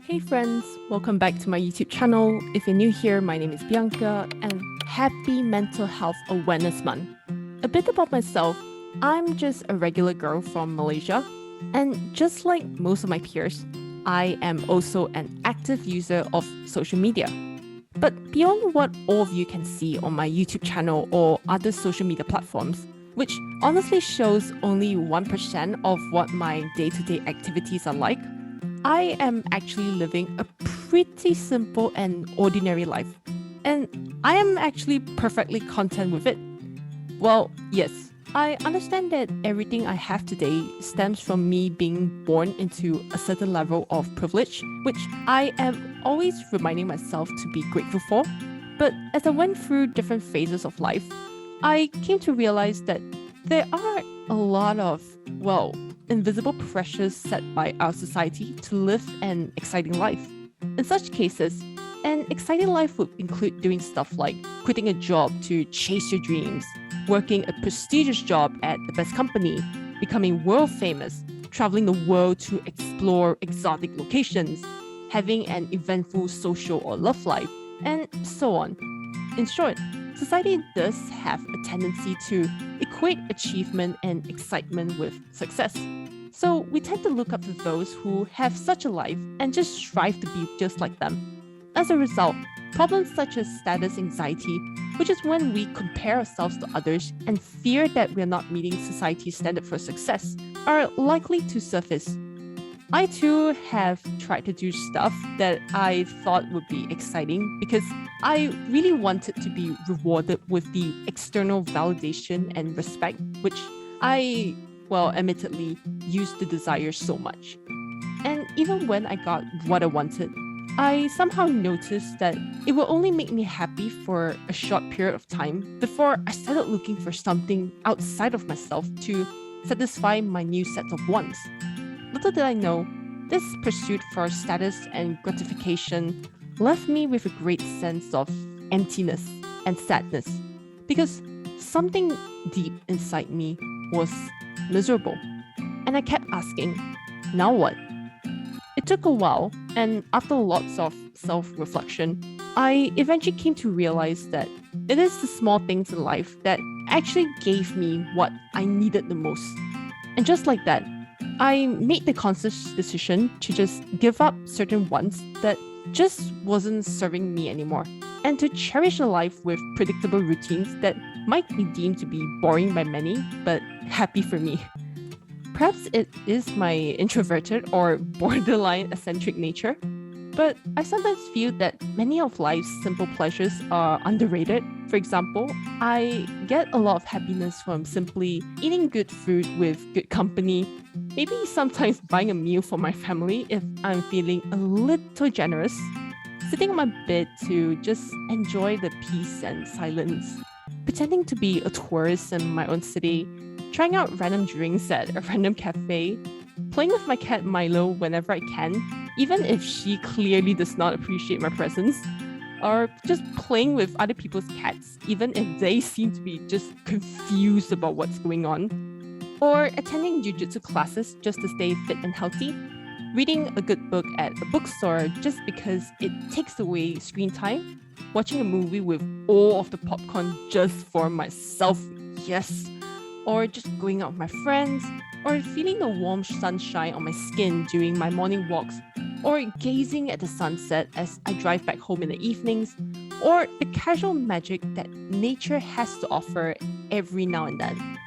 Hey friends, welcome back to my YouTube channel. If you're new here, my name is Bianca and happy Mental Health Awareness Month. A bit about myself, I'm just a regular girl from Malaysia, and just like most of my peers, I am also an active user of social media. But beyond what all of you can see on my YouTube channel or other social media platforms, which honestly shows only 1% of what my day-to-day activities are like, I am actually living a pretty simple and ordinary life. And I am actually perfectly content with it. Well, yes, I understand that everything I have today stems from me being born into a certain level of privilege, which I am always reminding myself to be grateful for. But as I went through different phases of life, I came to realize that there are a lot of, invisible pressures set by our society to live an exciting life. In such cases, an exciting life would include doing stuff like quitting a job to chase your dreams, working a prestigious job at the best company, becoming world famous, traveling the world to explore exotic locations, having an eventful social or love life, and so on. In short, society does have a tendency to equate achievement and excitement with success. So we tend to look up to those who have such a life and just strive to be just like them. As a result, problems such as status anxiety, which is when we compare ourselves to others and fear that we are not meeting society's standard for success, are likely to surface. I too have tried to do stuff that I thought would be exciting because I really wanted to be rewarded with the external validation and respect, which admittedly used to desire so much. And even when I got what I wanted, I somehow noticed that it will only make me happy for a short period of time before I started looking for something outside of myself to satisfy my new set of wants. Little did I know, this pursuit for status and gratification left me with a great sense of emptiness and sadness because something deep inside me was miserable. And I kept asking, now what? It took a while, and after lots of self reflection, I eventually came to realize that it is the small things in life that actually gave me what I needed the most. And just like that, I made the conscious decision to just give up certain wants that just wasn't serving me anymore, and to cherish a life with predictable routines that might be deemed to be boring by many, but happy for me. Perhaps it is my introverted or borderline eccentric nature, but I sometimes feel that many of life's simple pleasures are underrated. For example, I get a lot of happiness from simply eating good food with good company, maybe sometimes buying a meal for my family if I'm feeling a little generous, sitting on my bed to just enjoy the peace and silence, pretending to be a tourist in my own city, trying out random drinks at a random cafe, playing with my cat Milo whenever I can, even if she clearly does not appreciate my presence, or just playing with other people's cats, even if they seem to be just confused about what's going on, or attending jujitsu classes just to stay fit and healthy, reading a good book at a bookstore just because it takes away screen time, watching a movie with all of the popcorn just for myself, yes, or just going out with my friends, or feeling the warm sunshine on my skin during my morning walks, or gazing at the sunset as I drive back home in the evenings, or the casual magic that nature has to offer every now and then.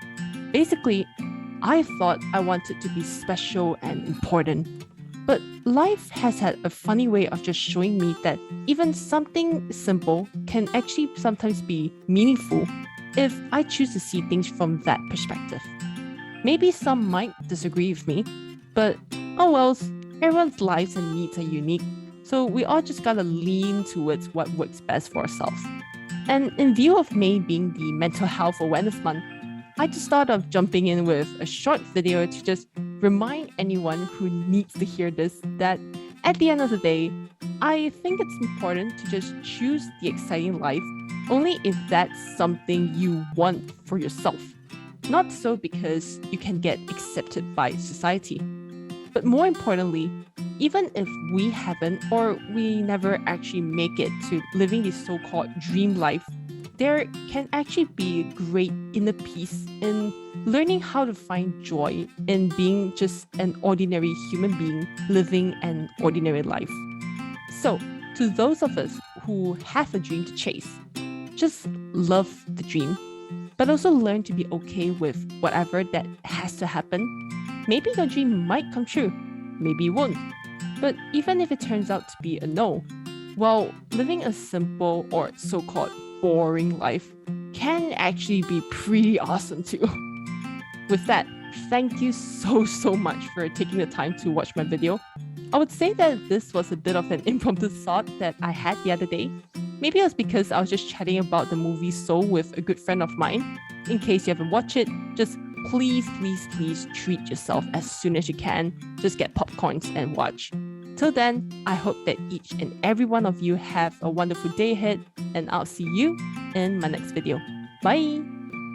Basically, I thought I wanted to be special and important. But life has had a funny way of just showing me that even something simple can actually sometimes be meaningful if I choose to see things from that perspective. Maybe some might disagree with me, but oh well, everyone's lives and needs are unique, so we all just gotta lean towards what works best for ourselves. And in view of May being the Mental Health Awareness Month, I just thought of jumping in with a short video to just remind anyone who needs to hear this that at the end of the day, I think it's important to just choose the exciting life only if that's something you want for yourself. Not so because you can get accepted by society, but more importantly, even if we haven't or we never actually make it to living this so-called dream life, there can actually be great inner peace in learning how to find joy in being just an ordinary human being living an ordinary life. So, to those of us who have a dream to chase, just love the dream, but also learn to be okay with whatever that has to happen. Maybe your dream might come true, maybe it won't. But even if it turns out to be a no, well, living a simple or so-called boring life can actually be pretty awesome too. With that, thank you so much for taking the time to watch my video. I would say that this was a bit of an impromptu thought that I had the other day. Maybe it was because I was just chatting about the movie Soul with a good friend of mine. In case you haven't watched it, just please treat yourself as soon as you can. Just get popcorns and watch. Till then, I hope that each and every one of you have a wonderful day ahead, and I'll see you in my next video. Bye!